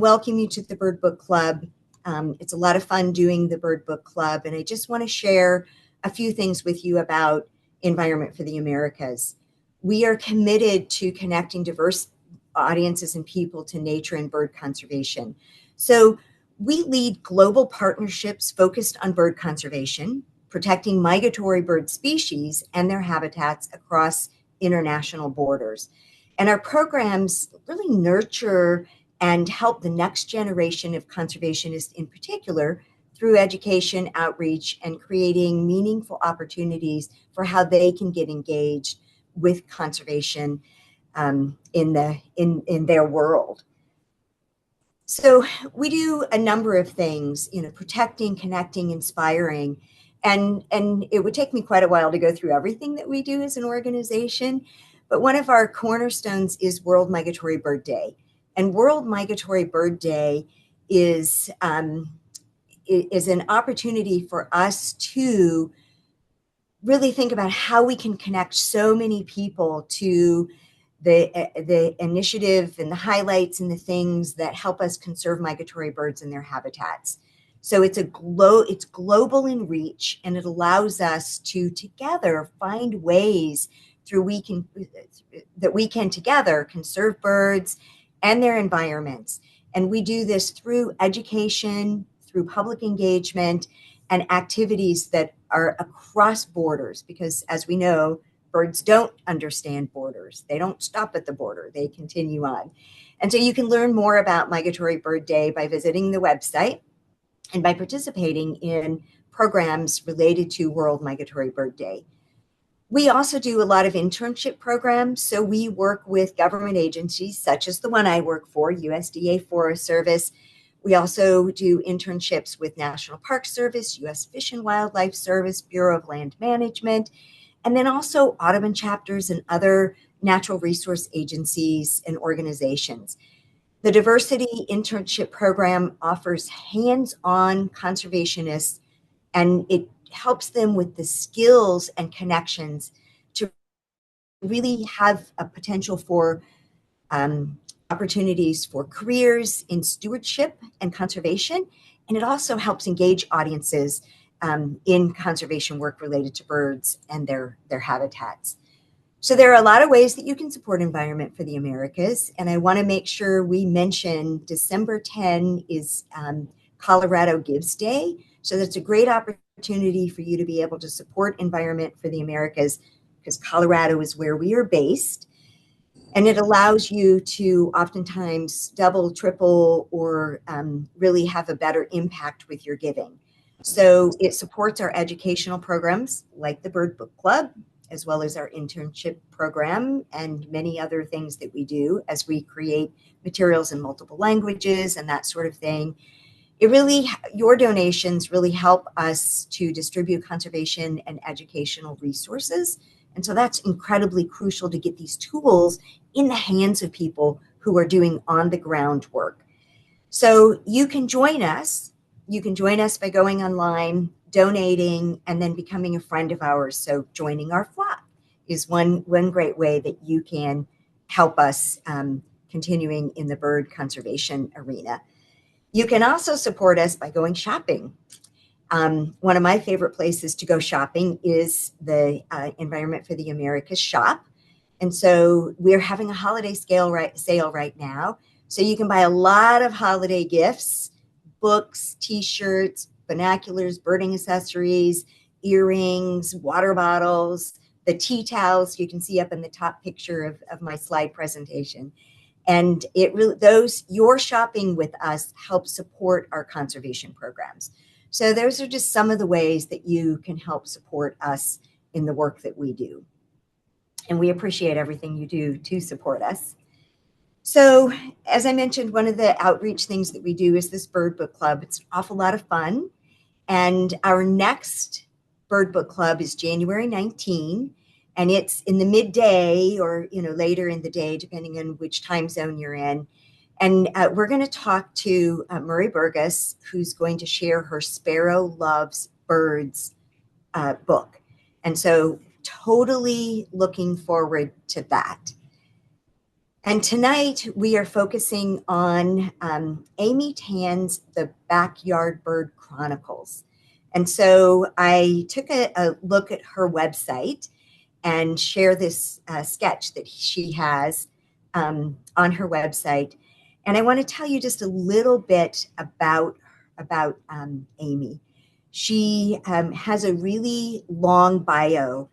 welcome you to the Bird Book Club. It's a lot of fun doing the Bird Book Club, and I just want to share a few things with you about Environment for the Americas. We are committed to connecting diverse audiences and people to nature and bird conservation. So we lead global partnerships focused on bird conservation, protecting migratory bird species and their habitats across international borders. And our programs really nurture and help the next generation of conservationists in particular through education, outreach, and creating meaningful opportunities for how they can get engaged with conservation in their world. So we do a number of things, protecting, connecting, inspiring, and it would take me quite a while to go through everything that we do as an organization. But one of our cornerstones is World Migratory Bird Day. And World Migratory Bird Day is an opportunity for us to really think about how we can connect so many people to the initiative and the highlights and the things that help us conserve migratory birds and their habitats. So it's global in reach, and it allows us to together find ways that we can together conserve birds and their environments. And we do this through education, through public engagement, and activities that are across borders, because as we know, birds don't understand borders. They don't stop at the border, they continue on. And so you can learn more about Migratory Bird Day by visiting the website and by participating in programs related to World Migratory Bird Day. We also do a lot of internship programs. So we work with government agencies such as the one I work for, USDA Forest Service. We also do internships with National Park Service, U.S. Fish and Wildlife Service, Bureau of Land Management, and then also Audubon chapters and other natural resource agencies and organizations. The Diversity Internship Program offers hands-on conservationists, and it helps them with the skills and connections to really have a potential for opportunities for careers in stewardship and conservation. And it also helps engage audiences in conservation work related to birds and their habitats. So there are a lot of ways that you can support Environment for the Americas. And I want to make sure we mention December 10 is Colorado Gives Day. So that's a great opportunity for you to be able to support Environment for the Americas, because Colorado is where we are based. And it allows you to oftentimes double, triple, or really have a better impact with your giving. So it supports our educational programs like the Bird Book Club, as well as our internship program and many other things that we do as we create materials in multiple languages and that sort of thing. Your donations really help us to distribute conservation and educational resources. And so that's incredibly crucial to get these tools in the hands of people who are doing on the ground work. So you can join us. You can join us by going online, donating, and then becoming a friend of ours. So joining our flock is one great way that you can help us continuing in the bird conservation arena. You can also support us by going shopping. One of my favorite places to go shopping is the Environment for the Americas shop. And so we're having a holiday sale right now. So you can buy a lot of holiday gifts, books, t-shirts, binoculars, birding accessories, earrings, water bottles, the tea towels you can see up in the top picture of my slide presentation. And your shopping with us helps support our conservation programs. So those are just some of the ways that you can help support us in the work that we do. And we appreciate everything you do to support us. So as I mentioned, one of the outreach things that we do is this Bird Book Club. It's an awful lot of fun. And our next Bird Book Club is January 19. And it's in the midday or later in the day, depending on which time zone you're in. And we're going to talk to Murray Burgess, who's going to share her Sparrow Loves Birds book. And so totally looking forward to that. And tonight we are focusing on Amy Tan's The Backyard Bird Chronicles. And so I took a look at her website and share this sketch that she has on her website. And I want to tell you just a little bit about Amy. She has a really long bio,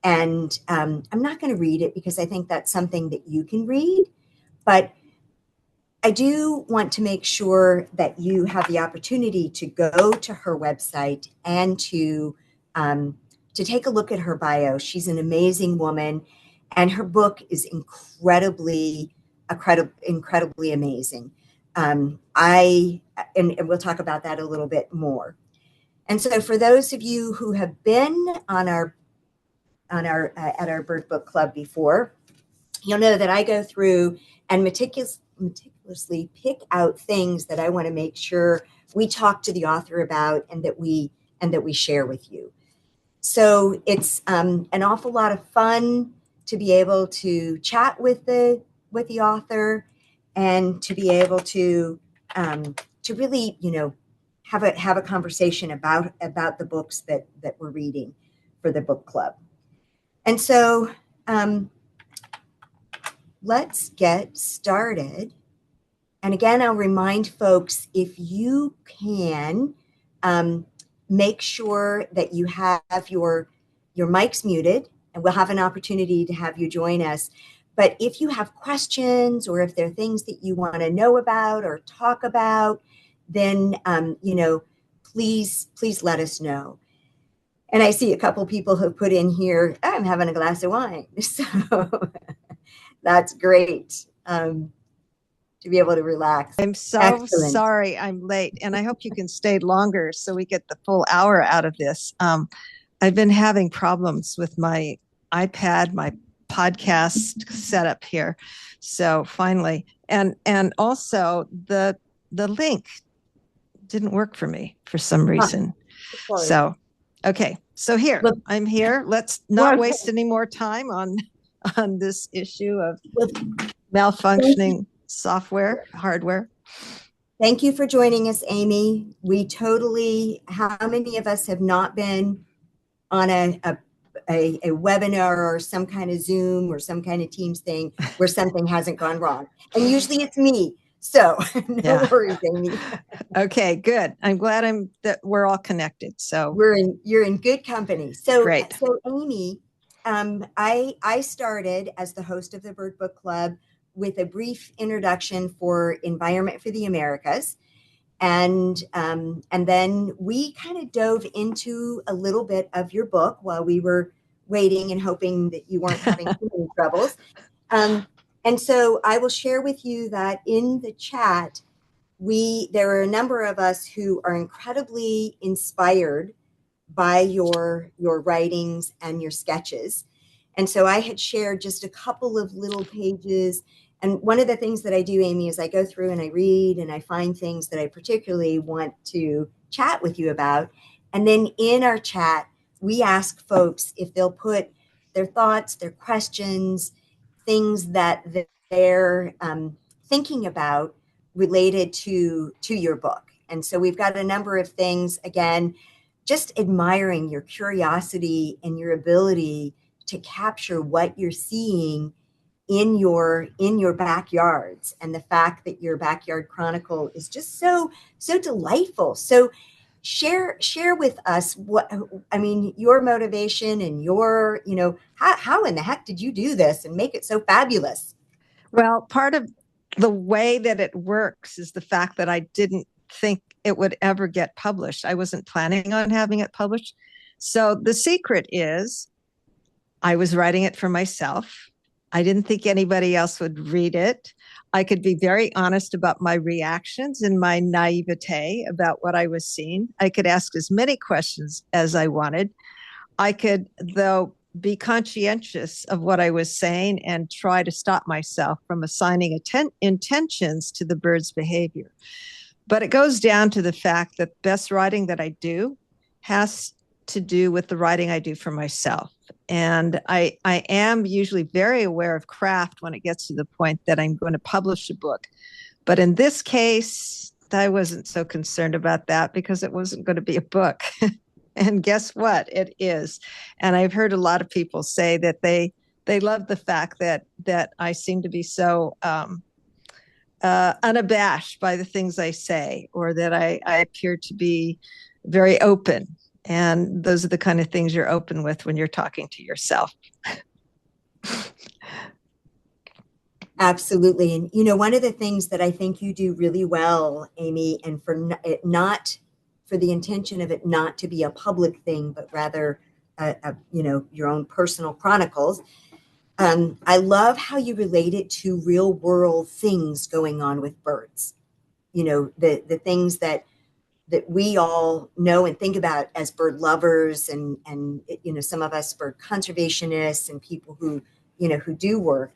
and I'm not going to read it because I think that's something that you can read. But I do want to make sure that you have the opportunity to go to her website and to take a look at her bio. She's an amazing woman, and her book is incredibly amazing. And we'll talk about that a little bit more. And so, for those of you who have been on our at our Bird Book Club before, you'll know that I go through and meticulously pick out things that I want to make sure we talk to the author about and that we share with you. So it's an awful lot of fun to be able to chat with the author and to be able to really, have a conversation about the books that we're reading for the book club. And so let's get started. And again, I'll remind folks, if you can, make sure that you have your mics muted, and we'll have an opportunity to have you join us. But if you have questions or if there are things that you want to know about or talk about, then, please let us know. And I see a couple people who put in here, I'm having a glass of wine. So that's great. To be able to relax. I'm so Excellent. sorry I'm late, and I hope you can stay longer so we get the full hour out of this. I've been having problems with my iPad, my podcast setup here. So finally, and also the link didn't work for me for some reason. So, okay. So here, I'm here. Let's not waste any more time on this issue of malfunctioning software, hardware. Thank you for joining us, Amy. How many of us have not been on a webinar or some kind of Zoom or some kind of Teams thing where something hasn't gone wrong? And usually it's me. So no worries, Amy. Okay, good. I'm glad that we're all connected. So you're in good company. So great. So Amy, I started as the host of the Bird Book Club with a brief introduction for Environment for the Americas. And then we kind of dove into a little bit of your book while we were waiting and hoping that you weren't having too many troubles. And so I will share with you that in the chat, there are a number of us who are incredibly inspired by your writings and your sketches. And so I had shared just a couple of little pages. And one of the things that I do, Amy, is I go through and I read and I find things that I particularly want to chat with you about. And then in our chat, we ask folks if they'll put their thoughts, their questions, things that they're thinking about related to your book. And so we've got a number of things, again, just admiring your curiosity and your ability to capture what you're seeing in your backyards, and the fact that your Backyard Chronicle is just so delightful. So share with us your motivation and your, how in the heck did you do this and make it so fabulous? Well, part of the way that it works is the fact that I didn't think it would ever get published. I wasn't planning on having it published. So the secret is I was writing it for myself. I didn't think anybody else would read it. I could be very honest about my reactions and my naivete about what I was seeing. I could ask as many questions as I wanted. I could, though, be conscientious of what I was saying and try to stop myself from assigning intentions to the bird's behavior. But it goes down to the fact that best writing that I do has to do with the writing I do for myself. And I am usually very aware of craft when it gets to the point that I'm going to publish a book. But in this case, I wasn't so concerned about that because it wasn't going to be a book. And guess what? It is. And I've heard a lot of people say that they love the fact that I seem to be so unabashed by the things I say, or that I appear to be very open. And those are the kind of things you're open with when you're talking to yourself. Absolutely. And, one of the things that I think you do really well, Amy, and for it not for the intention of it not to be a public thing, but rather, your own personal chronicles. I love how you relate it to real world things going on with birds. The things that we all know and think about as bird lovers, and some of us bird conservationists and people who do work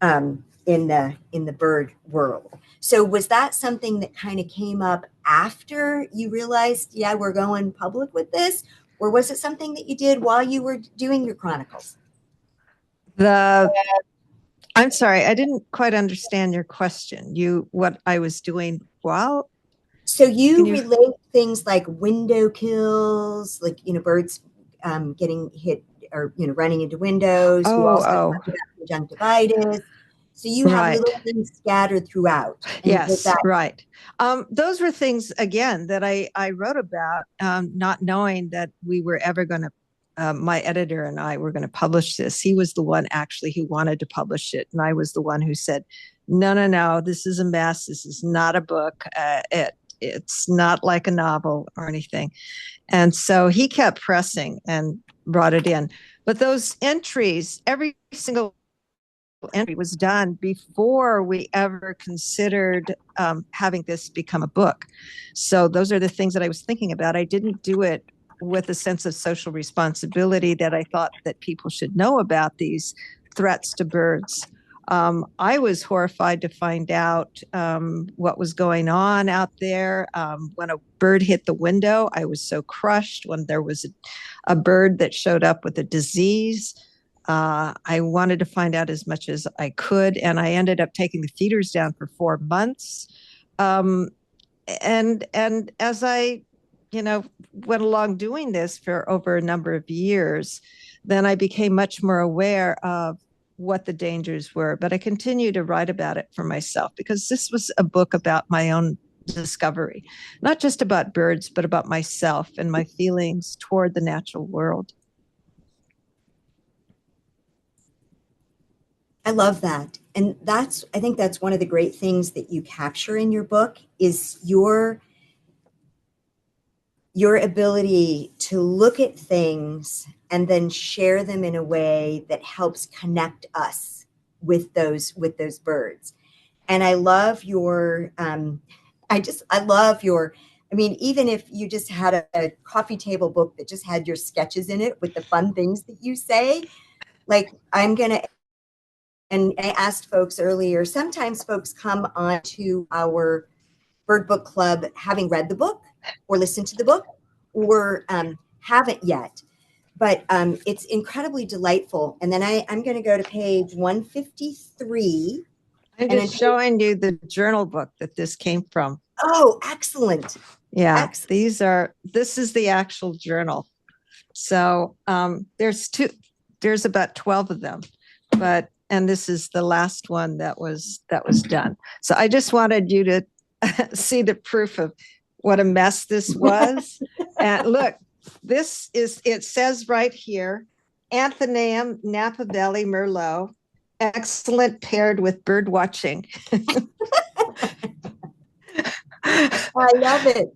in the bird world. So was that something that kind of came up after you realized, yeah, we're going public with this, or was it something that you did while you were doing your chronicles? I'm sorry, I didn't quite understand your question. What I was doing while. So you relate things like window kills, like birds getting hit or running into windows. You also talked about conjunctivitis. So you have little things scattered throughout. Yes, right. Those were things, again, that I wrote about, not knowing that we were ever going to, my editor and I were going to publish this. He was the one actually who wanted to publish it. And I was the one who said, no, this is a mess. This is not a book. It's not like a novel or anything. And so he kept pressing and brought it in. But those entries, every single entry was done before we ever considered having this become a book. So those are the things that I was thinking about. I didn't do it with a sense of social responsibility that I thought that people should know about these threats to birds. I was horrified to find out what was going on out there. When a bird hit the window, I was so crushed. When there was a bird that showed up with a disease, I wanted to find out as much as I could, and I ended up taking the feeders down for 4 months. And as I, went along doing this for over a number of years, then I became much more aware of what the dangers were. But I continue to write about it for myself because this was a book about my own discovery, not just about birds, but about myself and my feelings toward the natural world. I love that. And I think that's one of the great things that you capture in your book is your ability to look at things and then share them in a way that helps connect us with those birds. And I love your, even if you just had a coffee table book that just had your sketches in it with the fun things that you say, like and I asked folks earlier, sometimes folks come on to our Bird Book Club having read the book or listened to the book or haven't yet. But it's incredibly delightful. And then I'm going to go to page 153. I'm just showing you the journal book that this came from. Oh, excellent. Yeah, excellent. This is the actual journal. So there's about 12 of them, and this is the last one that was done. So I just wanted you to see the proof of what a mess this was. And look, it says right here, Anthenaeum napabelli merlot, excellent paired with bird watching. I love it.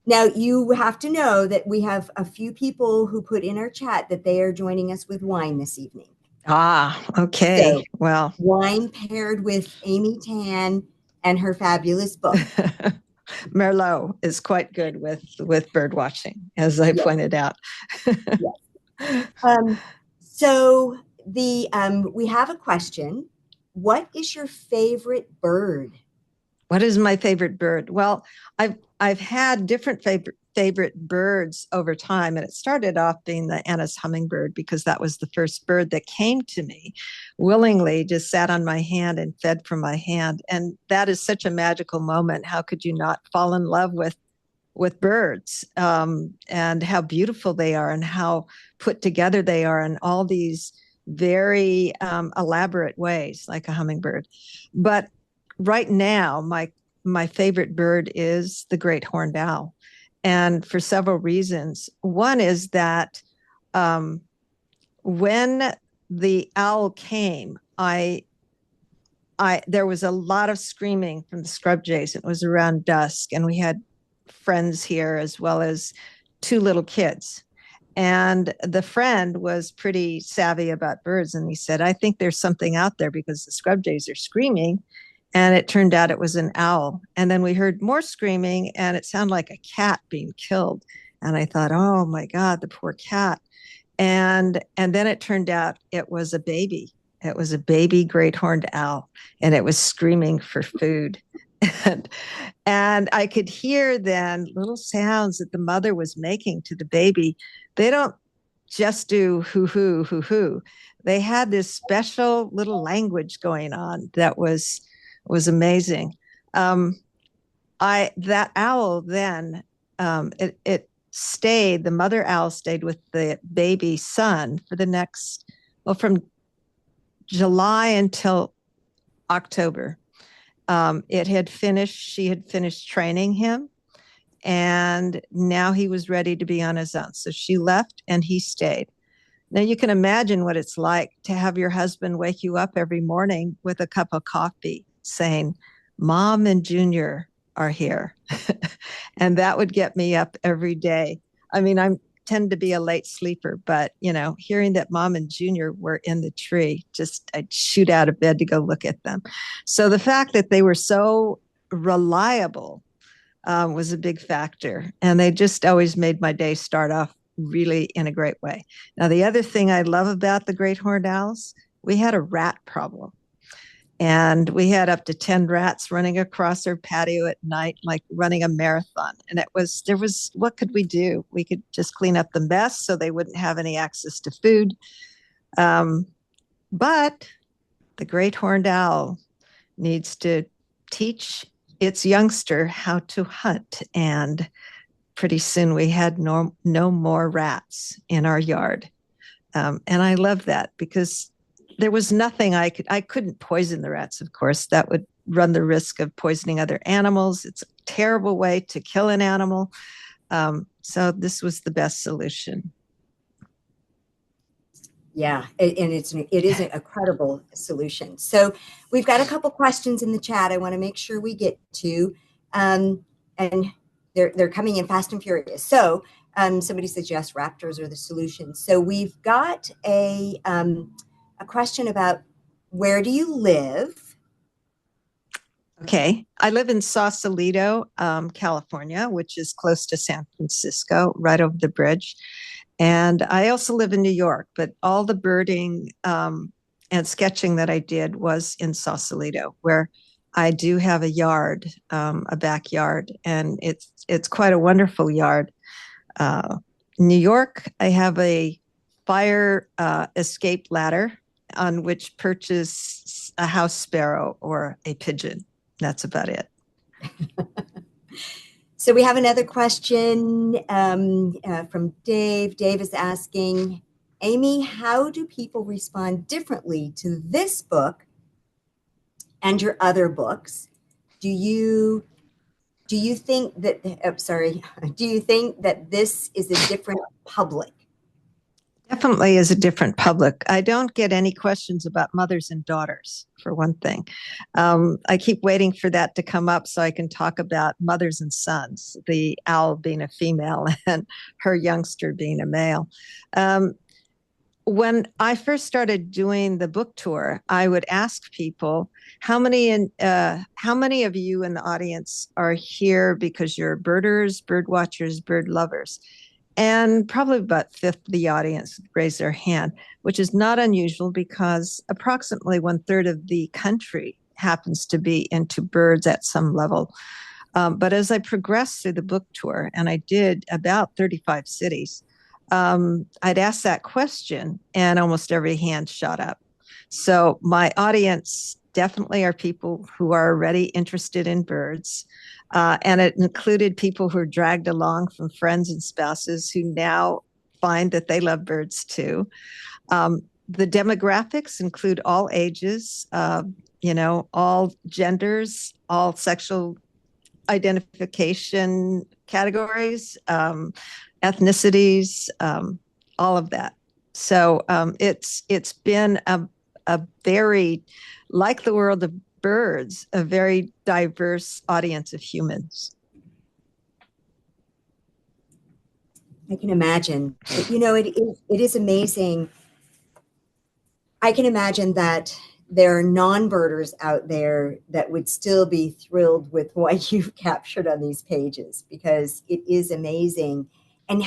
Now, you have to know that we have a few people who put in our chat that they are joining us with wine this evening. Ah, okay. So, well, wine paired with Amy Tan and her fabulous book. Merlot is quite good with bird watching, as I pointed out. Yes. So we have a question. What is your favorite bird? What is my favorite bird? Well, I've had different favorite birds over time. And it started off being the Anna's hummingbird, because that was the first bird that came to me willingly, just sat on my hand and fed from my hand. And that is such a magical moment. How could you not fall in love with birds, and how beautiful they are and how put together they are in all these very elaborate ways, like a hummingbird. But right now, my favorite bird is the great horned owl, and for several reasons. One is that when the owl came, there was a lot of screaming from the scrub jays. It was around dusk, and we had friends here as well as two little kids. And the friend was pretty savvy about birds, and he said, I think there's something out there because the scrub jays are screaming. And it turned out it was an owl. And then we heard more screaming, and it sounded like a cat being killed. And I thought, oh my God, the poor cat. And then it turned out it was a baby. It was a baby great horned owl, and it was screaming for food. And I could hear then little sounds that the mother was making to the baby. They don't just do hoo hoo hoo hoo. They had this special little language going on that was amazing. That owl then, it stayed. The mother owl stayed with the baby son for the next, well, from July until October. She had finished training him, and now he was ready to be on his own. So she left and he stayed. Now you can imagine what it's like to have your husband wake you up every morning with a cup of coffee saying, Mom and Junior are here. And that would get me up every day. I mean, I tend to be a late sleeper, but hearing that Mom and Junior were in the tree, I'd shoot out of bed to go look at them. So the fact that they were so reliable was a big factor. And they just always made my day start off really in a great way. Now, the other thing I love about the great horned owls, we had a rat problem. And we had up to 10 rats running across our patio at night, like running a marathon. And what could we do? We could just clean up the mess so they wouldn't have any access to food. But the great horned owl needs to teach its youngster how to hunt. And pretty soon we had no more rats in our yard. And I love that because there was nothing I couldn't poison the rats, of course. That would run the risk of poisoning other animals. It's a terrible way to kill an animal. So this was the best solution. Yeah, and it is a credible solution. So we've got a couple questions in the chat I want to make sure we get to, and they're coming in fast and furious. So somebody says, yes, raptors are the solution. So we've got a question about, where do you live? Okay. I live in Sausalito, California, which is close to San Francisco, right over the bridge. And I also live in New York, but all the birding and sketching that I did was in Sausalito, where I do have a yard, a backyard, and it's quite a wonderful yard. New York, I have a fire escape ladder on which perches a house sparrow or a pigeon. That's about it. So we have another question from Dave. Dave is asking, Amy, how do people respond differently to this book and your other books? Do you think that, do you think that this is a different public? Definitely is a different public. I don't get any questions about mothers and daughters, for one thing. I keep waiting for that to come up so I can talk about mothers and sons, the owl being a female and her youngster being a male. When I first started doing the book tour, I would ask people, how many of you in the audience are here because you're birders, bird watchers, bird lovers? And probably about a fifth of the audience raised their hand, which is not unusual because approximately 1/3 of the country happens to be into birds at some level. But as I progressed through the book tour, and I did about 35 cities, I'd ask that question, and almost every hand shot up. So my audience definitely are people who are already interested in birds. And it included people who are dragged along from friends and spouses who now find that they love birds too. The demographics include all ages, all genders, all sexual identification categories, ethnicities, all of that. So it's been a very, like the world of birds, a very diverse audience of humans. I can imagine. It is amazing. I can imagine that there are non-birders out there that would still be thrilled with what you've captured on these pages, because it is amazing. And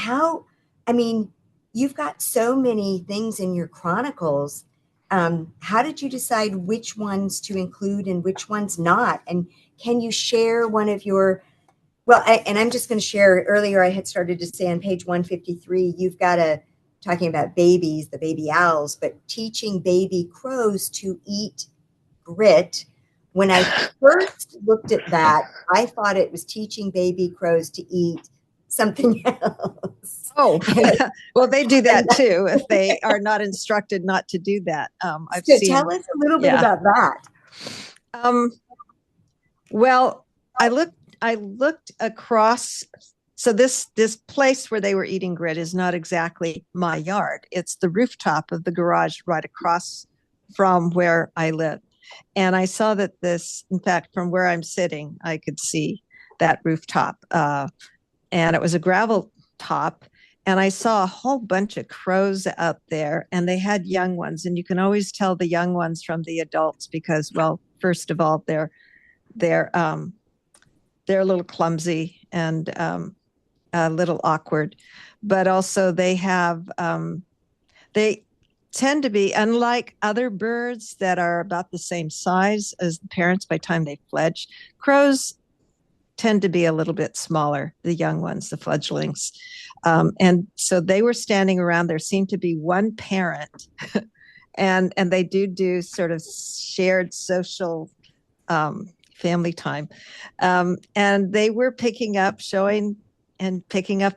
you've got so many things in your chronicles. How did you decide which ones to include and which ones not? And can you share one of your, and I'm just going to share, earlier I had started to say on page 153, you've got talking about babies, the baby owls, but teaching baby crows to eat grit. When I first looked at that, I thought it was teaching baby crows to eat something else. Oh, well, they do that too if they are not instructed not to do that. Tell us a little bit about that. Well, I looked across. So this place where they were eating grit is not exactly my yard. It's the rooftop of the garage right across from where I live. And I saw that in fact, from where I'm sitting, I could see that rooftop. And it was a gravel top. And I saw a whole bunch of crows out there, and they had young ones. And you can always tell the young ones from the adults because, well, first of all, they're a little clumsy and a little awkward, but also they tend to be, unlike other birds that are about the same size as the parents by the time they fledge, crows tend to be a little bit smaller, the young ones, the fledglings. And so they were standing around. There seemed to be one parent, and they do sort of shared social family time. And they were picking up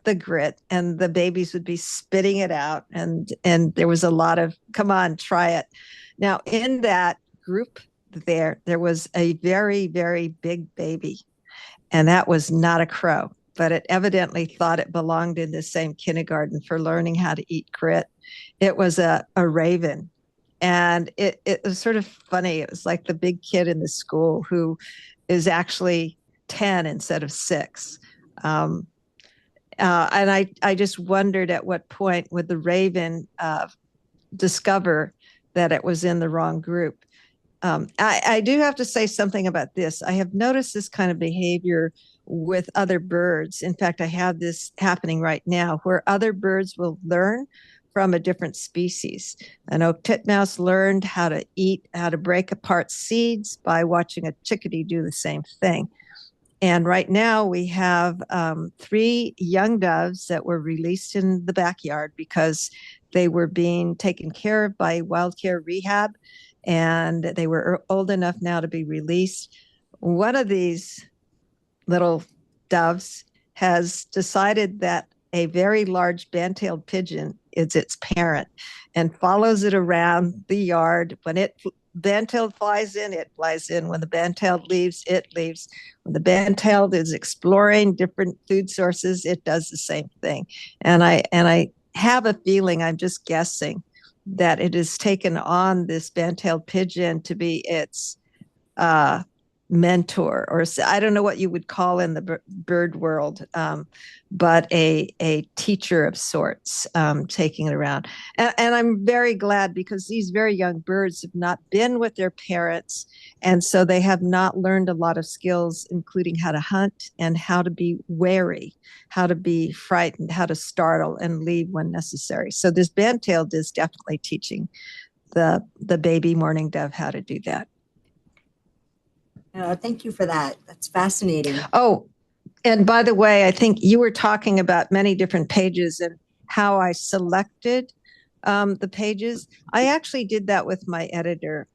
the grit, and the babies would be spitting it out. And there was a lot of, come on, try it. Now, in that group there was a very, very big baby, and that was not a crow, but it evidently thought it belonged in the same kindergarten for learning how to eat grit. It was a raven. And it was sort of funny. It was like the big kid in the school who is actually 10 instead of 6. And I just wondered at what point would the raven discover that it was in the wrong group. I do have to say something about this. I have noticed this kind of behavior with other birds. In fact, I have this happening right now where other birds will learn from a different species. An oak titmouse learned how to break apart seeds by watching a chickadee do the same thing. And right now we have 3 young doves that were released in the backyard because they were being taken care of by wild care rehab, and they were old enough now to be released. One of these little doves has decided that a very large band-tailed pigeon is its parent and follows it around the yard. When band-tailed flies in, it flies in. When the band-tailed leaves, it leaves. When the band-tailed is exploring different food sources, it does the same thing. And I have a feeling, I'm just guessing, that it has taken on this band-tailed pigeon to be its mentor, or I don't know what you would call in the bird world, but a teacher of sorts, taking it around. And I'm very glad, because these very young birds have not been with their parents, and so they have not learned a lot of skills, including how to hunt and how to be wary, how to be frightened, how to startle and leave when necessary. So this band-tailed is definitely teaching the baby mourning dove how to do that. Thank you for that. That's fascinating. Oh, and by the way, I think you were talking about many different pages and how I selected the pages. I actually did that with my editor.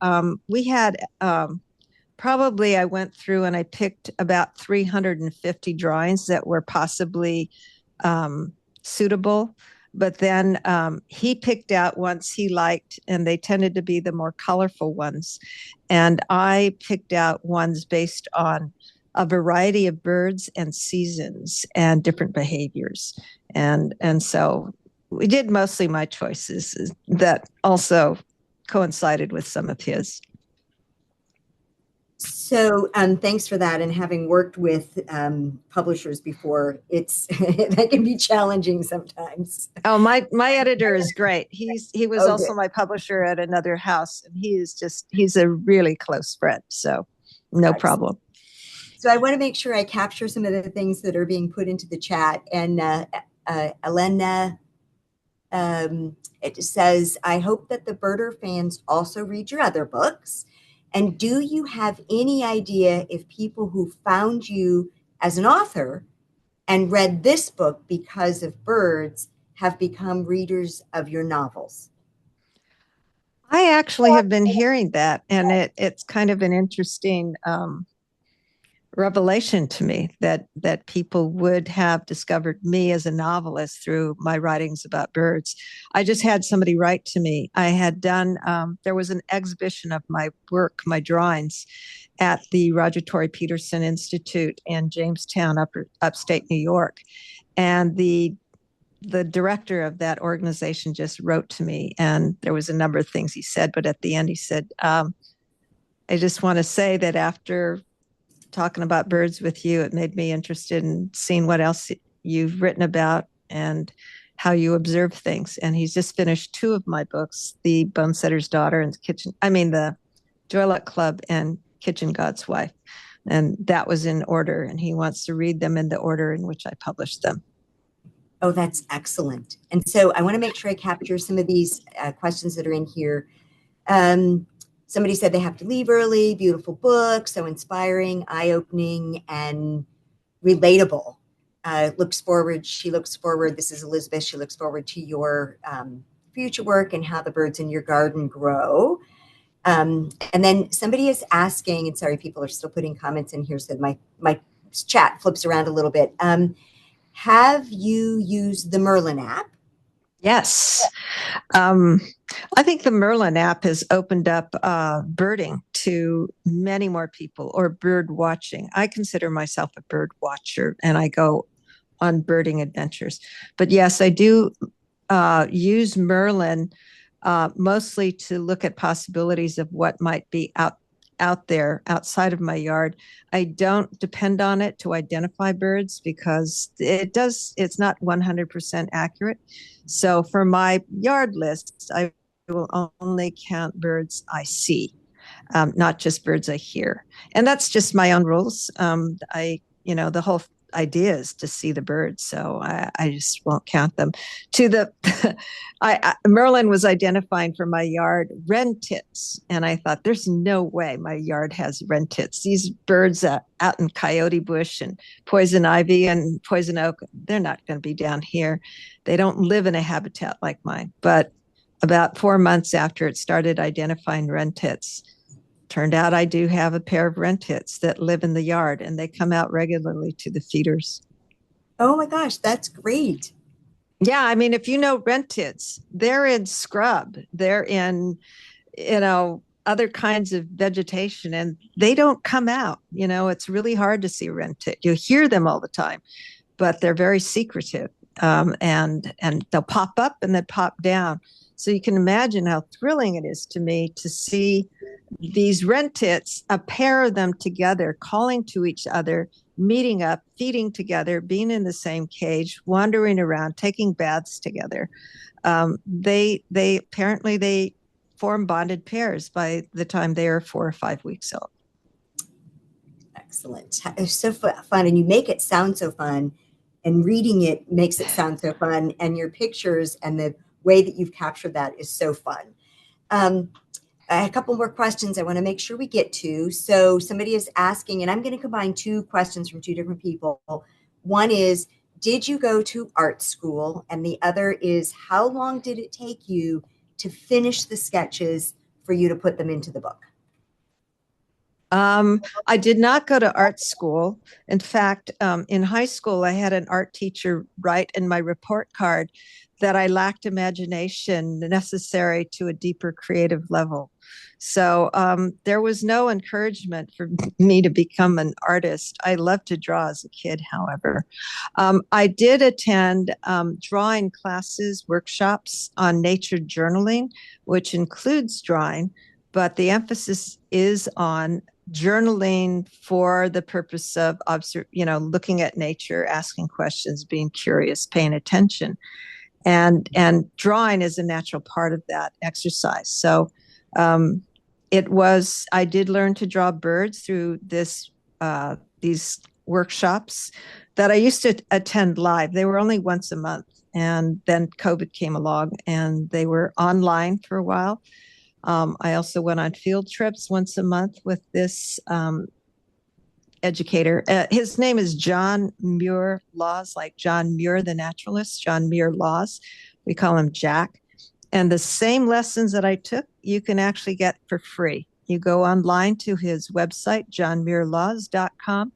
We had probably I went through and I picked about 350 drawings that were possibly suitable. But then he picked out ones he liked, and they tended to be the more colorful ones. And I picked out ones based on a variety of birds and seasons and different behaviors. And so we did mostly my choices that also coincided with some of his. So thanks for that. And having worked with publishers before, it's that can be challenging sometimes. Oh, my editor is great. He was Oh, also good. my publisher at another house, and he's a really close friend. So no Excellent. problem. So I want to make sure I capture some of the things that are being put into the chat. And Elena, it says, I hope that the birder fans also read your other books. And do you have any idea if people who found you as an author and read this book because of birds have become readers of your novels? I actually have been hearing that, and it's kind of an interesting revelation to me that people would have discovered me as a novelist through my writings about birds. I just had somebody write to me. I had done there was an exhibition of my work, my drawings, at the Roger Tory Peterson Institute in Jamestown, upstate New York, and the director of that organization just wrote to me, and there was a number of things he said, but at the end he said, I just want to say that after talking about birds with you, it made me interested in seeing what else you've written about and how you observe things. And he's just finished two of my books, The Bonesetter's Daughter and the Joy Luck Club and Kitchen God's Wife. And that was in order, and he wants to read them in the order in which I published them. Oh, that's excellent. And so I want to make sure I capture some of these questions that are in here. Somebody said they have to leave early. Beautiful book, so inspiring, eye-opening, and relatable. She looks forward. This is Elizabeth. She looks forward to your future work and how the birds in your garden grow. And then somebody is asking, and sorry, people are still putting comments in here, so my chat flips around a little bit. Have you used the Merlin app? Yes. I think the Merlin app has opened up birding to many more people, or bird watching. I consider myself a bird watcher, and I go on birding adventures. But yes, I do use Merlin mostly to look at possibilities of what might be out there outside of my yard. I don't depend on it to identify birds because it's not 100% accurate. So for my yard lists, I will only count birds I see, not just birds I hear. And that's just my own rules. The whole idea is to see the birds, so I just won't count them. Merlin was identifying for my yard wren tits, and I thought, there's no way my yard has wren tits. These birds out in coyote bush and poison ivy and poison oak, they're not going to be down here. They don't live in a habitat like mine. But about 4 months after it started identifying wren tits, turned out I do have a pair of wren tits that live in the yard, and they come out regularly to the feeders. Oh my gosh, that's great. Yeah, I mean, if you know wren tits, they're in scrub, they're in, other kinds of vegetation, and they don't come out. It's really hard to see a wren tit. You hear them all the time, but they're very secretive, and they'll pop up and then pop down. So you can imagine how thrilling it is to me to see these wren tits, a pair of them together, calling to each other, meeting up, feeding together, being in the same cage, wandering around, taking baths together. They apparently form bonded pairs by the time they are 4 or 5 weeks old. Excellent. It's so fun, and you make it sound so fun, and reading it makes it sound so fun, and your pictures and the way that you've captured that is so fun. A couple more questions I want to make sure we get to. So somebody is asking, and I'm going to combine two questions from two different people. One is, did you go to art school? And the other is, how long did it take you to finish the sketches for you to put them into the book? I did not go to art school. In fact, in high school, I had an art teacher write in my report card that I lacked imagination necessary to a deeper creative level. So there was no encouragement for me to become an artist. I loved to draw as a kid, however. I did attend drawing classes, workshops on nature journaling, which includes drawing, but the emphasis is on journaling for the purpose of looking at nature, asking questions, being curious, paying attention, and drawing is a natural part of that exercise. So I did learn to draw birds through these workshops that I used to attend live. They were only once a month, and then COVID came along and they were online for a while. I also went on field trips once a month with this educator. His name is John Muir Laws, like John Muir, the naturalist, John Muir Laws. We call him Jack. And the same lessons that I took, you can actually get for free. You go online to his website, johnmuirlaws.com,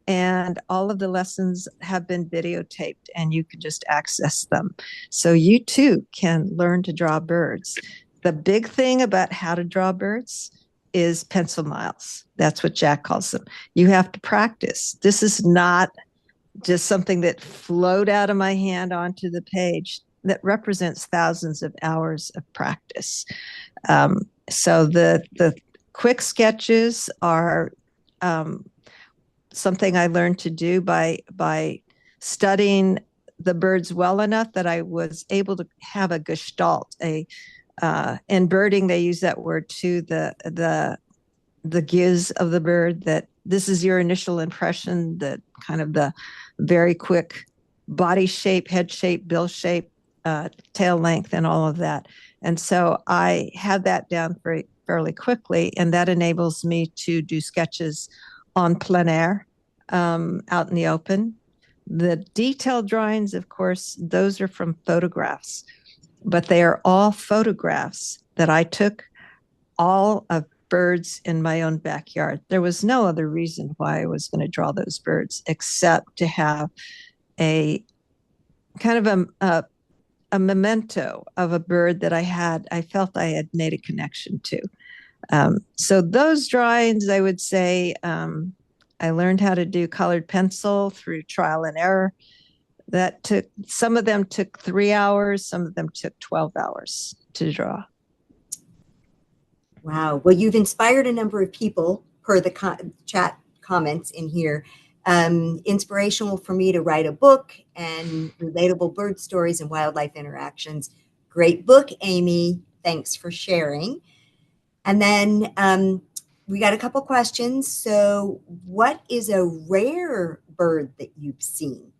and all of the lessons have been videotaped and you can just access them. So you too can learn to draw birds. The big thing about how to draw birds is pencil miles. That's what Jack calls them. You have to practice. This is not just something that flowed out of my hand onto the page. That represents thousands of hours of practice. So the quick sketches are something I learned to do by studying the birds well enough that I was able to have a gestalt, in birding, they use that word too, the giz of the bird, that this is your initial impression, that kind of the very quick body shape, head shape, bill shape, tail length, and all of that. And so I had that down fairly quickly, and that enables me to do sketches on plein air, out in the open. The detailed drawings, of course, those are from photographs, but they are all photographs that I took all of birds in my own backyard. There was no other reason why I was going to draw those birds except to have a kind of a memento of a bird that I felt I had made a connection to. So those drawings, I would say, I learned how to do colored pencil through trial and error. Some of them took 3 hours, some of them took 12 hours to draw. Wow. Well, you've inspired a number of people per the chat comments in here. Inspirational for me to write a book and relatable bird stories and wildlife interactions. Great book, Amy. Thanks for sharing. And then we got a couple questions. So what is a rare bird that you've seen?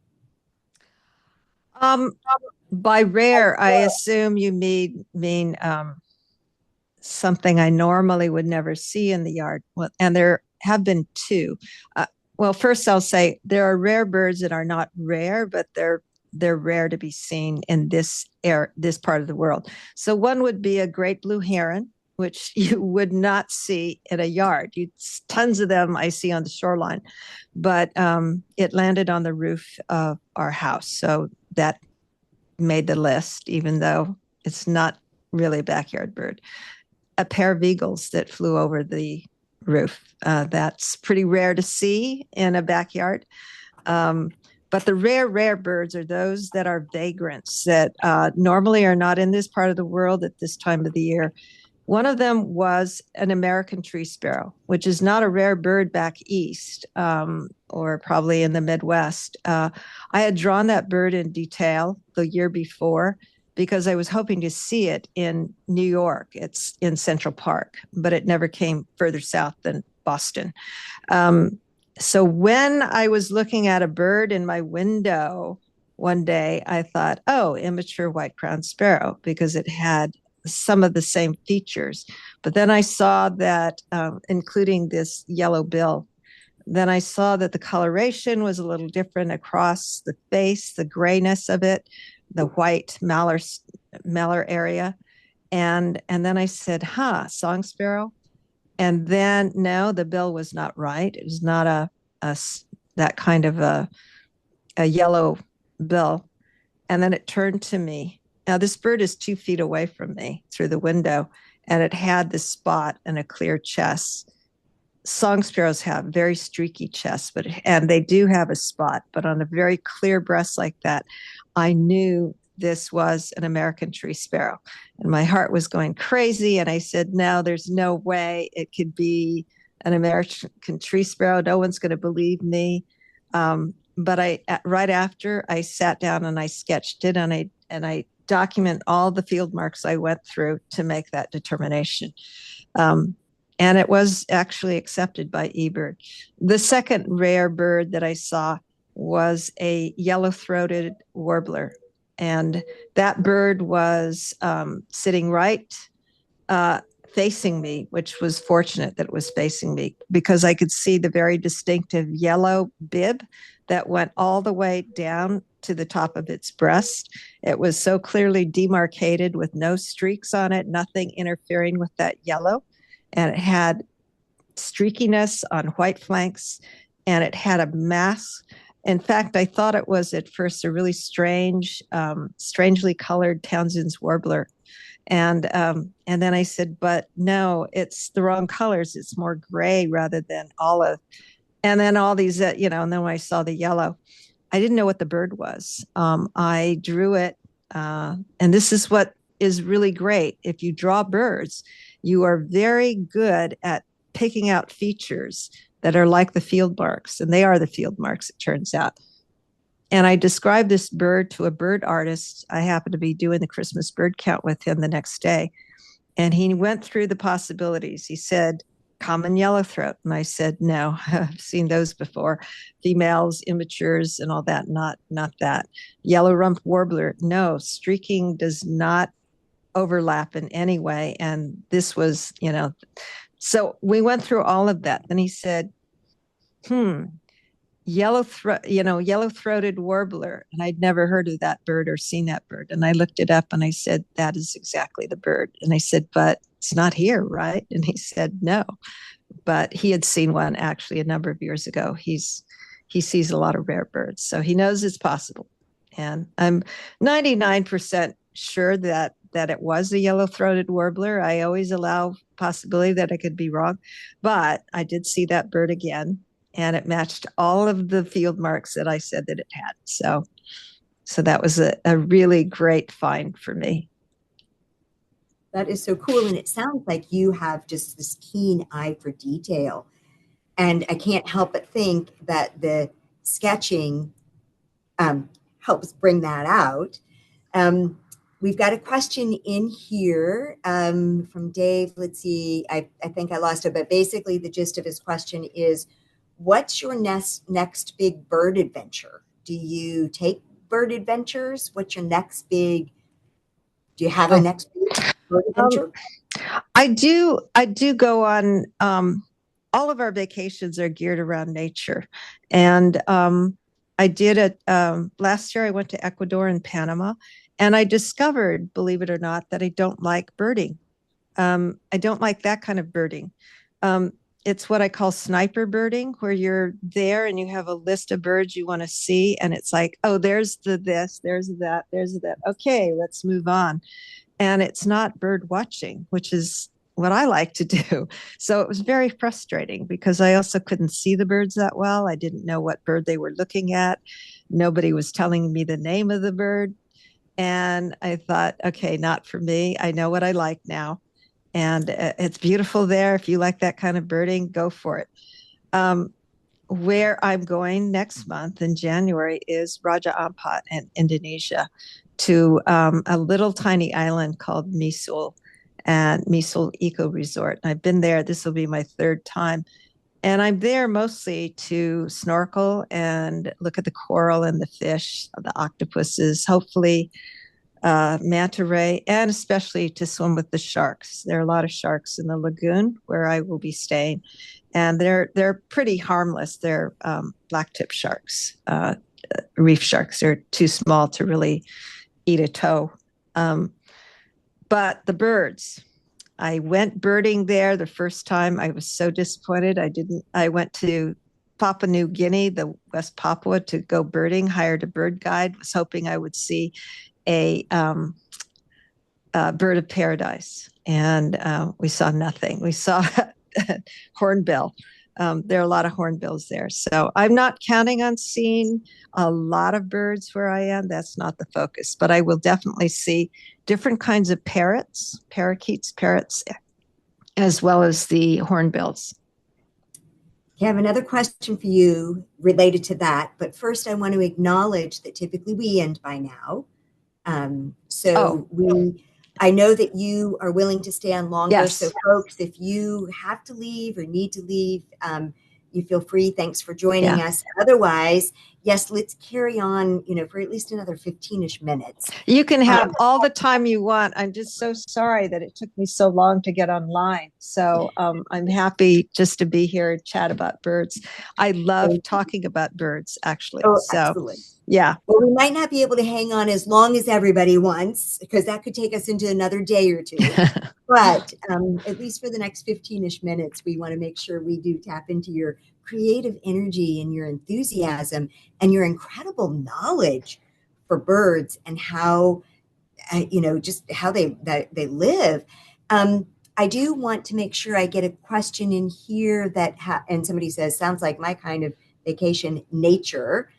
By rare, I assume you mean something I normally would never see in the yard. Well, and there have been two. Well, first I'll say there are rare birds that are not rare, but they're rare to be seen in this part of the world. So one would be a great blue heron, which you would not see in a yard. Tons of them I see on the shoreline, but it landed on the roof of our house. So that made the list, even though it's not really a backyard bird. A pair of eagles that flew over the roof. That's pretty rare to see in a backyard. But the rare birds are those that are vagrants that normally are not in this part of the world at this time of the year. One of them was an American tree sparrow, which is not a rare bird back east, or probably in the Midwest. I had drawn that bird in detail the year before because I was hoping to see it in New York. It's in Central Park, but it never came further south than Boston. So when I was looking at a bird in my window one day, I thought, oh, immature white-crowned sparrow, because it had some of the same features. But then I saw that, including this yellow bill, then I saw that the coloration was a little different across the face, the grayness of it, the white malar area. And then I said, song sparrow. And then no, the bill was not right. It was not that kind of a yellow bill. And then it turned to me. Now, this bird is 2 feet away from me through the window, and it had this spot and a clear chest. Song sparrows have very streaky chests, and they do have a spot, but on a very clear breast like that, I knew this was an American tree sparrow. And my heart was going crazy. And I said, no, there's no way it could be an American tree sparrow. No one's going to believe me. But right after I sat down and I sketched it, and I document all the field marks I went through to make that determination. And it was actually accepted by eBird. The second rare bird that I saw was a yellow-throated warbler. And that bird was sitting right facing me, which was fortunate that it was facing me, because I could see the very distinctive yellow bib that went all the way down to the top of its breast. It was so clearly demarcated with no streaks on it, nothing interfering with that yellow. And it had streakiness on white flanks, and it had a mass. In fact, I thought it was at first a really strangely colored Townsend's warbler. And then I said, but no, it's the wrong colors. It's more gray rather than olive. And then all these, and then when I saw the yellow, I didn't know what the bird was. I drew it. And this is what is really great. If you draw birds, you are very good at picking out features that are like the field marks. And they are the field marks, it turns out. And I described this bird to a bird artist. I happened to be doing the Christmas bird count with him the next day. And he went through the possibilities. He said, common yellow throat. And I said, no, I've seen those before. Females, immatures, and all that, not that. Yellow rump warbler, no, streaking does not overlap in any way. And this was, so we went through all of that. Then he said, yellow-throated warbler. And I'd never heard of that bird or seen that bird. And I looked it up and I said, that is exactly the bird. And I said, but it's not here, right? And he said, no. But he had seen one actually a number of years ago. He sees a lot of rare birds, so he knows it's possible. And I'm 99% sure that it was a yellow-throated warbler. I always allow possibility that I could be wrong, but I did see that bird again, and it matched all of the field marks that I said that it had. So that was a really great find for me. That is so cool. And it sounds like you have just this keen eye for detail. And I can't help but think that the sketching helps bring that out. We've got a question in here from Dave. Let's see. I think I lost it, but basically the gist of his question is, what's your next big bird adventure? Do you take bird adventures? What's your next big, do you have a next big bird adventure? I do go on, all of our vacations are geared around nature. And I did it last year. I went to Ecuador and Panama, and I discovered, believe it or not, that I don't like birding. I don't like that kind of birding. It's what I call sniper birding, where you're there and you have a list of birds you want to see. And it's like, oh, there's this, there's that, there's that. Okay, let's move on. And it's not bird watching, which is what I like to do. So it was very frustrating because I also couldn't see the birds that well. I didn't know what bird they were looking at. Nobody was telling me the name of the bird. And I thought, okay, not for me. I know what I like now. And it's beautiful there. If you like that kind of birding, go for it. Where I'm going next month in January is Raja Ampat in Indonesia, to a little tiny island called Misul and Misul Eco Resort. I've been there. This will be my third time. And I'm there mostly to snorkel and look at the coral and the fish, the octopuses, hopefully manta ray, and especially to swim with the sharks. There are a lot of sharks in the lagoon where I will be staying, and they're pretty harmless. They're blacktip sharks, reef sharks. They're too small to really eat a toe. But the birds, I went birding there the first time. I was so disappointed. I went to Papua New Guinea, the West Papua, to go birding, hired a bird guide, was hoping I would see a bird of paradise. And we saw nothing. We saw hornbill. There are a lot of hornbills there. So I'm not counting on seeing a lot of birds where I am. That's not the focus. But I will definitely see different kinds of parrots, parakeets, parrots, as well as the hornbills. I have another question for you related to that. But first, I want to acknowledge that typically we end by now. I know that you are willing to stay on longer. Yes. So folks, if you have to leave or need to leave, you feel free. Thanks for joining us. Otherwise, yes, let's carry on, for at least another 15-ish minutes. You can have all the time you want. I'm just so sorry that it took me so long to get online. So I'm happy just to be here and chat about birds. I love talking about birds, actually. Oh, so, absolutely. Yeah. Well, we might not be able to hang on as long as everybody wants, because that could take us into another day or two. But at least for the next 15-ish minutes, we want to make sure we do tap into your creative energy and your enthusiasm and your incredible knowledge for birds and how, just how they live. I do want to make sure I get a question in here and somebody says, sounds like my kind of vacation, nature.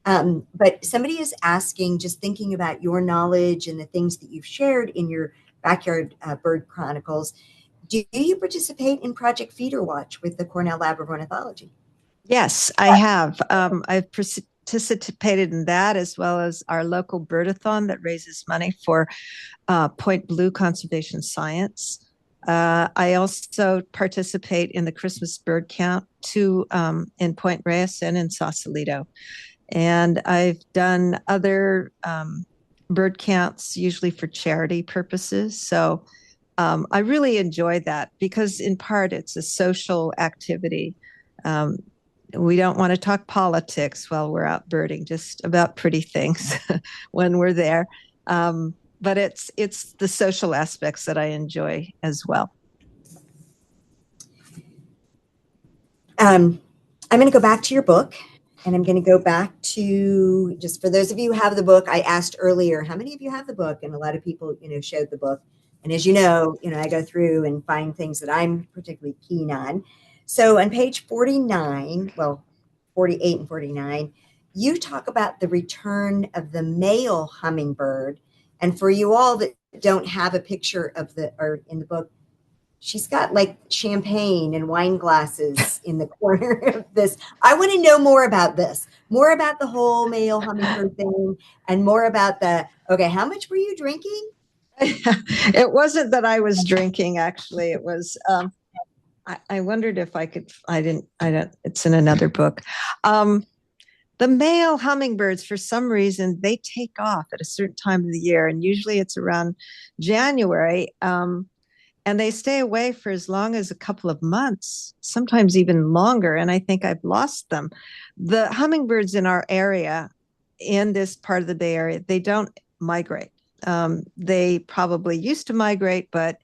But somebody is asking, just thinking about your knowledge and the things that you've shared in your Backyard Bird Chronicles, do you participate in Project Feeder Watch with the Cornell Lab of Ornithology? Yes, I have. I've participated in that, as well as our local birdathon that raises money for Point Blue Conservation Science. I also participate in the Christmas bird count in Point Reyes and in Sausalito. And I've done other bird counts, usually for charity purposes. So I really enjoy that because, in part, it's a social activity. We don't want to talk politics while we're out birding, just about pretty things when we're there. But it's the social aspects that I enjoy as well. I'm going to go back to your book. And I'm going to go back to, just for those of you who have the book, I asked earlier, how many of you have the book? And a lot of people, showed the book. And as you know, I go through and find things that I'm particularly keen on. So on page 49, 48 and 49, you talk about the return of the male hummingbird. And for you all that don't have a picture or in the book, she's got like champagne and wine glasses in the corner of this. I want to know more about this, more about the whole male hummingbird thing, and more about how much were you drinking? It wasn't that I was drinking, actually. It was, I wondered if I could, I don't, it's in another book. The male hummingbirds, for some reason, they take off at a certain time of the year, and usually it's around January. And they stay away for as long as a couple of months, sometimes even longer. And I think I've lost them. The hummingbirds in our area, in this part of the Bay Area, they don't migrate. They probably used to migrate, but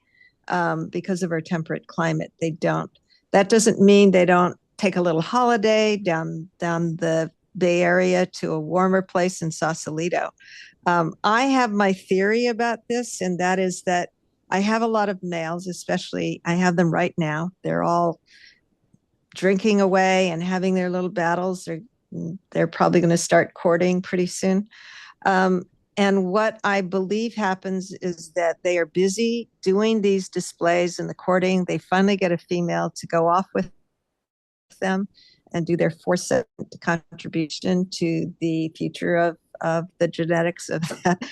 because of our temperate climate, they don't. That doesn't mean they don't take a little holiday down the Bay Area to a warmer place in Sausalito. I have my theory about this, and that is that I have a lot of males, especially I have them right now. They're all drinking away and having their little battles. They're probably going to start courting pretty soon. And what I believe happens is that they are busy doing these displays and the courting. They finally get a female to go off with them and do their 4-cent contribution to the future of the genetics of that,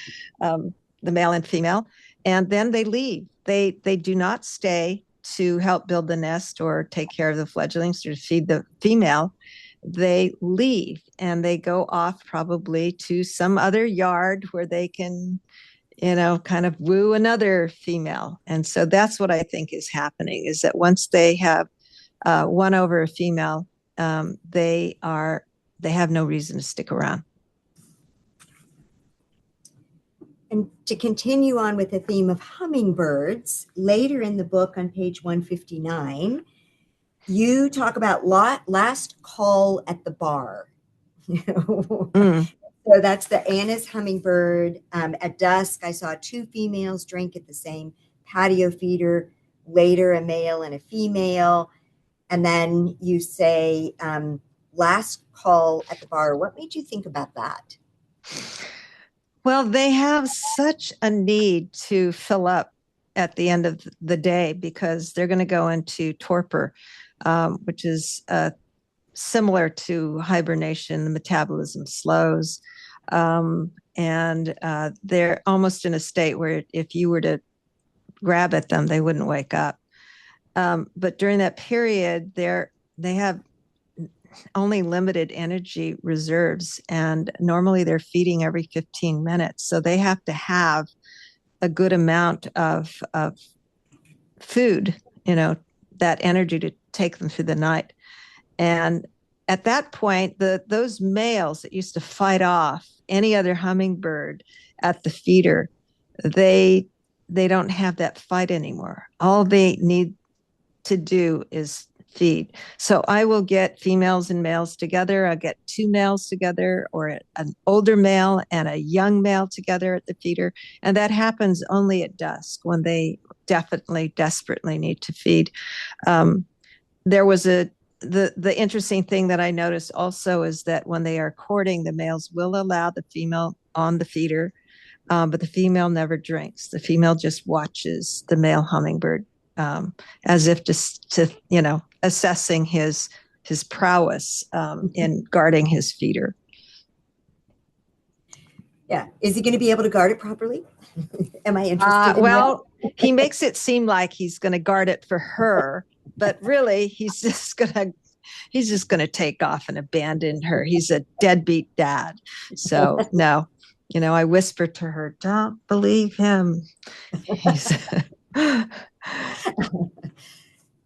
the male and female. And then they leave. They do not stay to help build the nest or take care of the fledglings or to feed the female. They leave and they go off probably to some other yard where they can, kind of woo another female. And so that's what I think is happening, is that once they have won over a female, they have no reason to stick around. And to continue on with the theme of hummingbirds, later in the book on page 159, you talk about last call at the bar. So that's the Anna's hummingbird. At dusk, I saw two females drink at the same patio feeder, later a male and a female. And then you say, last call at the bar. What made you think about that? Well, they have such a need to fill up at the end of the day because they're going to go into torpor, which is similar to hibernation. The metabolism slows, and they're almost in a state where if you were to grab at them, they wouldn't wake up. But during that period, they have only limited energy reserves, and normally they're feeding every 15 minutes. So they have to have a good amount of food, that energy to take them through the night. And at that point, those males that used to fight off any other hummingbird at the feeder, they don't have that fight anymore. All they need to do is feed. So I will get females and males together. I'll get two males together, or an older male and a young male together at the feeder. And that happens only at dusk when they desperately need to feed. There was the interesting thing that I noticed also is that when they are courting, the males will allow the female on the feeder, but the female never drinks. The female just watches the male hummingbird, as if to assessing his prowess in guarding his feeder. Yeah. Is he going to be able to guard it properly? Am I interested? Well, he makes it seem like he's going to guard it for her, but really he's just going to take off and abandon her. He's a deadbeat dad. So no, I whisper to her, don't believe him.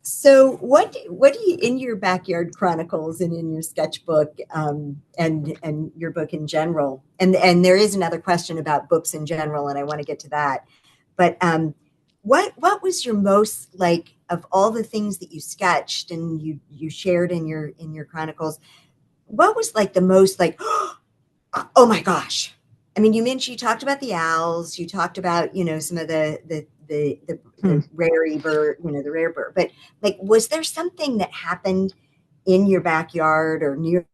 So what do you, in your Backyard Chronicles and in your sketchbook, and your book in general, and there is another question about books in general, and I want to get to that, but what was your most, like, of all the things that you sketched and you shared in your chronicles, what was like the most like, oh my gosh? I mean, you talked about the owls, you talked about, some of the rare bird, the rare bird, but like, was there something that happened in your backyard or near?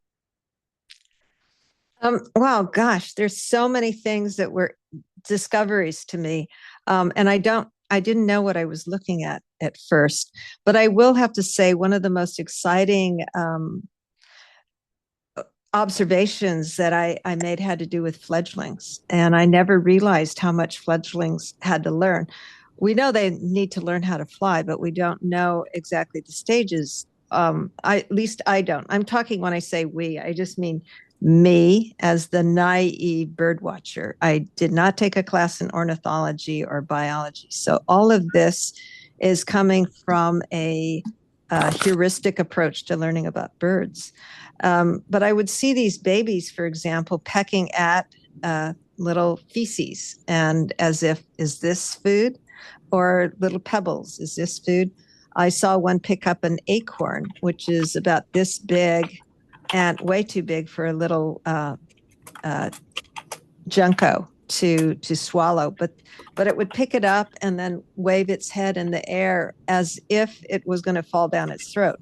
Wow, gosh, there's so many things that were discoveries to me. And I didn't know what I was looking at first, but I will have to say one of the most exciting observations that I made had to do with fledglings. And I never realized how much fledglings had to learn. We know they need to learn how to fly, but we don't know exactly the stages. At least I don't. I'm talking when I say we, I just mean me as the naive bird watcher. I did not take a class in ornithology or biology. So all of this is coming from a heuristic approach to learning about birds. But I would see these babies, for example, pecking at little feces, and as if, is this food? Or little pebbles, is this food? I saw one pick up an acorn, which is about this big and way too big for a little junco to swallow, but it would pick it up and then wave its head in the air as if it was going to fall down its throat.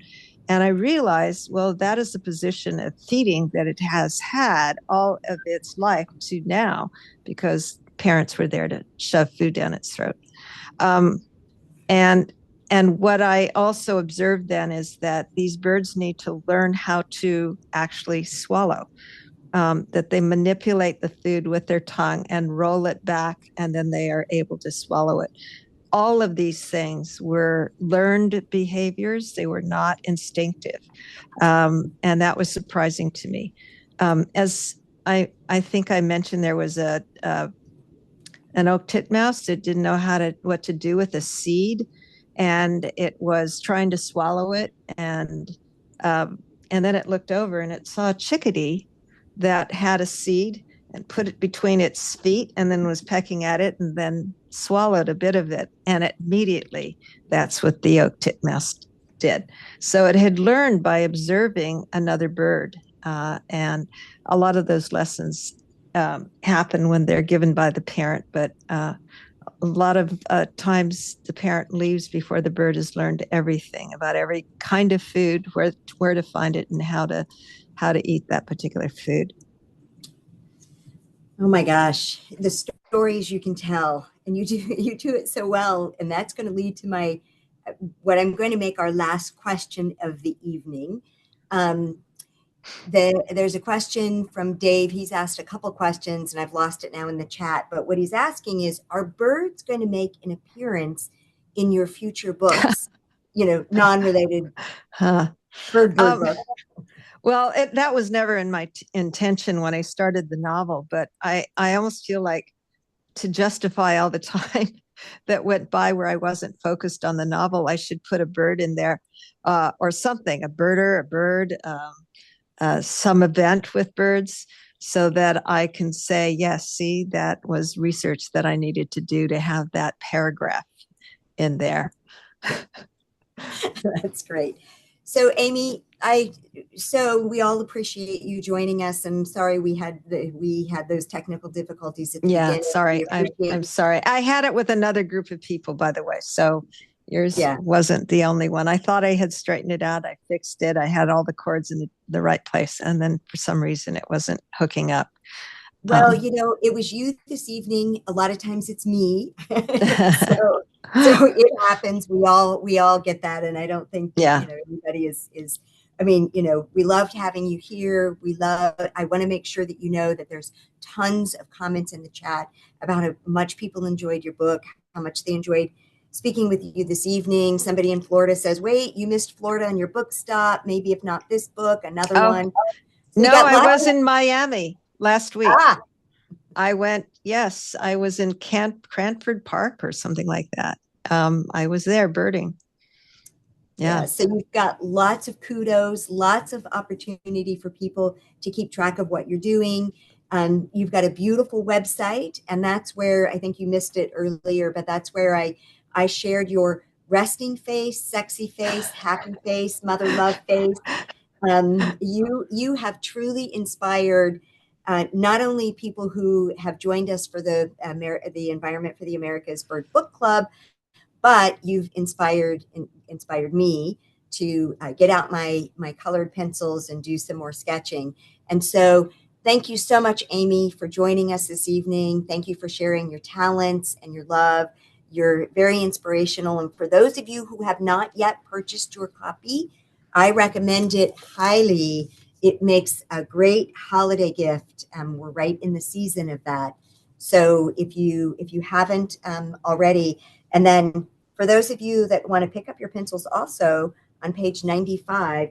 And I realized, well, that is the position of feeding that it has had all of its life to now, because parents were there to shove food down its throat. And what I also observed then is that these birds need to learn how to actually swallow, that they manipulate the food with their tongue and roll it back, and then they are able to swallow it. All of these things were learned behaviors. They were not instinctive. And that was surprising to me. As I think I mentioned, there was a an oak titmouse that didn't know what to do with a seed, and it was trying to swallow it, and then it looked over and it saw a chickadee that had a seed and put it between its feet and then was pecking at it and then swallowed a bit of it. And immediately, that's what the oak titmouse did. So it had learned by observing another bird. And a lot of those lessons happen when they're given by the parent, but a lot of times the parent leaves before the bird has learned everything about every kind of food, where to find it, and how to eat that particular food. Oh my gosh, the stories you can tell, and you do it so well, and that's going to lead to my what I'm going to make our last question of the evening. There's a question from Dave. He's asked a couple questions, and I've lost it now in the chat. But what he's asking is, are birds going to make an appearance in your future books? Non-related bird book. Well, that was never in my intention when I started the novel, but I almost feel like, to justify all the time that went by where I wasn't focused on the novel, I should put a bird in there, or something, a bird, some event with birds, so that I can say, yes, see, that was research that I needed to do to have that paragraph in there. That's great. So Amy, we all appreciate you joining us. I'm sorry we had those technical difficulties at the beginning. Sorry. I'm sorry. I had it with another group of people, by the way. So yours wasn't the only one. I thought I had straightened it out. I fixed it. I had all the cords in the right place. And then for some reason it wasn't hooking up. Well, it was you this evening. A lot of times it's me. So it happens. We all get that. And I don't think, everybody is, we loved having you here. I want to make sure that you know that there's tons of comments in the chat about how much people enjoyed your book, how much they enjoyed speaking with you this evening. Somebody in Florida says, wait, you missed Florida on your book stop. Maybe if not this book, another one. So no, I was in Miami last week. I was in Cranford Park or something like that. I was there birding. Yeah. So you've got lots of kudos, lots of opportunity for people to keep track of what you're doing. You've got a beautiful website, and that's where, I think you missed it earlier, but that's where I shared your resting face, sexy face, happy face, mother love face. You have truly inspired not only people who have joined us for the Environment for the Americas Bird Book Club, but you've inspired me to get out my colored pencils and do some more sketching. And so thank you so much, Amy, for joining us this evening. Thank you for sharing your talents and your love. You're very inspirational. And for those of you who have not yet purchased your copy, I recommend it highly. It makes a great holiday gift. We're right in the season of that. So if you haven't already, and then for those of you that want to pick up your pencils also, on page 95,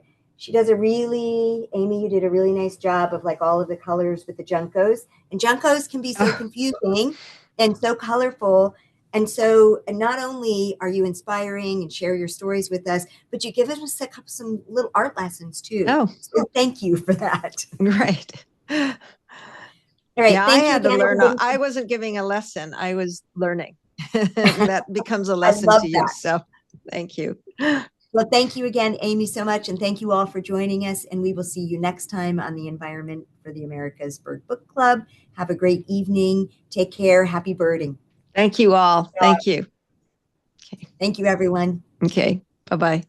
Amy, you did a really nice job of like all of the colors with the juncos. And juncos can be so confusing and so colorful. And so not only are you inspiring and share your stories with us, but you give us some little art lessons too. So thank you for that. Right. All right. Yeah, I had to learn. I wasn't giving a lesson. I was learning. That becomes a lesson to you. So thank you. Well, thank you again, Amy, so much. And thank you all for joining us. And we will see you next time on the Environment for the Americas Bird Book Club. Have a great evening. Take care. Happy birding. Thank you all. Thank you. Okay. Thank you, everyone. Okay. Bye-bye.